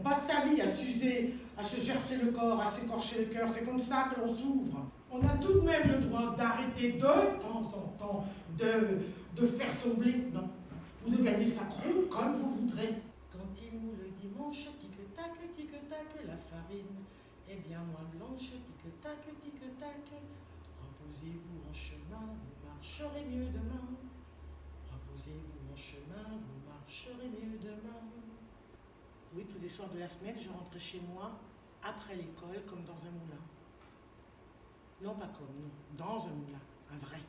passe sa vie à s'user, à se gercer le corps, à s'écorcher le cœur. C'est comme ça que l'on s'ouvre. On a tout de même le droit d'arrêter de temps en temps de faire son blé, non, ou de gagner sa croûte comme vous voudrez. Quand il moule le dimanche, tic-tac, la farine est bien moins blanche, tic-tac, reposez-vous en chemin, vous marcherez mieux demain. Reposez-vous en chemin, vous marcherez mieux demain. Oui, tous les soirs de la semaine, je rentrais chez moi, après l'école, comme dans un moulin. Non, pas comme, non, dans un moulin, un vrai.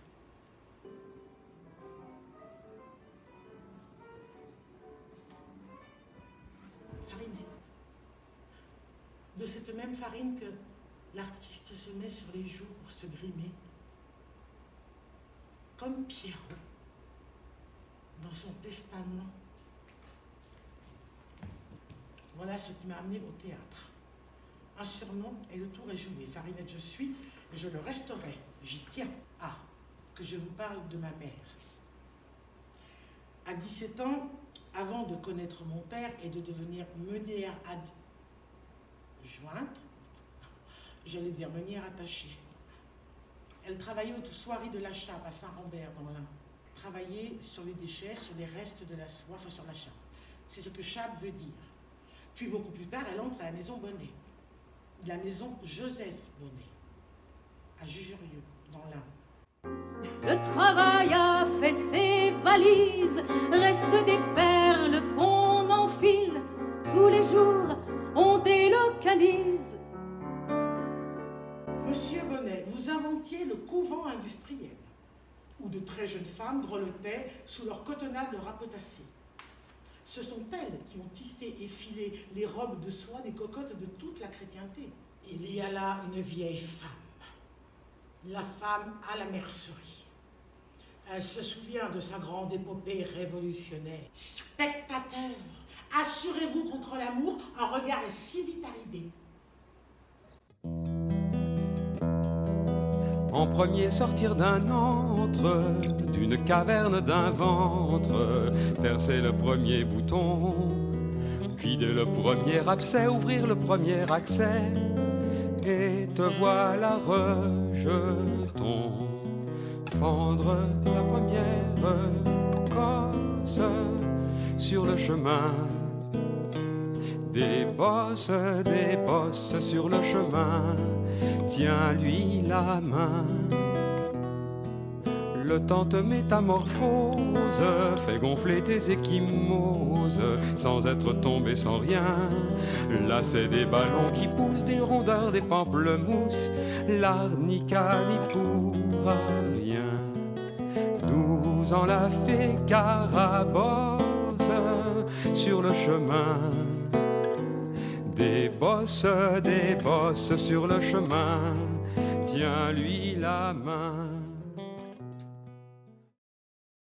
Farinette. De cette même farine que l'artiste se met sur les joues pour se grimer. Comme Pierrot, dans son testament. Voilà ce qui m'a amené au théâtre. Un surnom et le tour est joué. Farinette je suis et je le resterai. J'y tiens. Ah, que je vous parle de ma mère. À 17 ans, avant de connaître mon père et de devenir meunière adjointe, j'allais dire meunière attachée, elle travaillait aux soirées de la Chape à Saint-Rambert dans l'Ain. Travailler sur les déchets, sur les restes de la soie, enfin sur la Chape. C'est ce que Chape veut dire. Puis beaucoup plus tard, elle entre à la maison Bonnet, la maison Joseph Bonnet, à Jugerieux, dans l'Ain. Le travail a fait ses valises, restent des perles qu'on enfile, tous les jours on délocalise. Monsieur Bonnet, vous inventiez le couvent industriel, où de très jeunes femmes grelottaient sous leur cotonnade rapetassée. Ce sont elles qui ont tissé et filé les robes de soie des cocottes de toute la chrétienté. Il y a là une vieille femme, la femme à la mercerie. Elle se souvient de sa grande épopée révolutionnaire. Spectateurs, assurez-vous contre l'amour, un regard est si vite arrivé. En premier sortir d'un antre, d'une caverne, d'un ventre, percer le premier bouton, vider le premier abcès, ouvrir le premier accès, et te voilà rejeton, fendre la première cosse sur le chemin. Des bosses sur le chemin, tiens-lui la main. Le temps te métamorphose, fait gonfler tes échymoses, sans être tombé sans rien. Là c'est des ballons qui poussent, des rondeurs, des pamplemousses, l'arnica n'y pourra rien. 12 ans la fée carabosse sur le chemin. Des bosses sur le chemin, tiens-lui la main.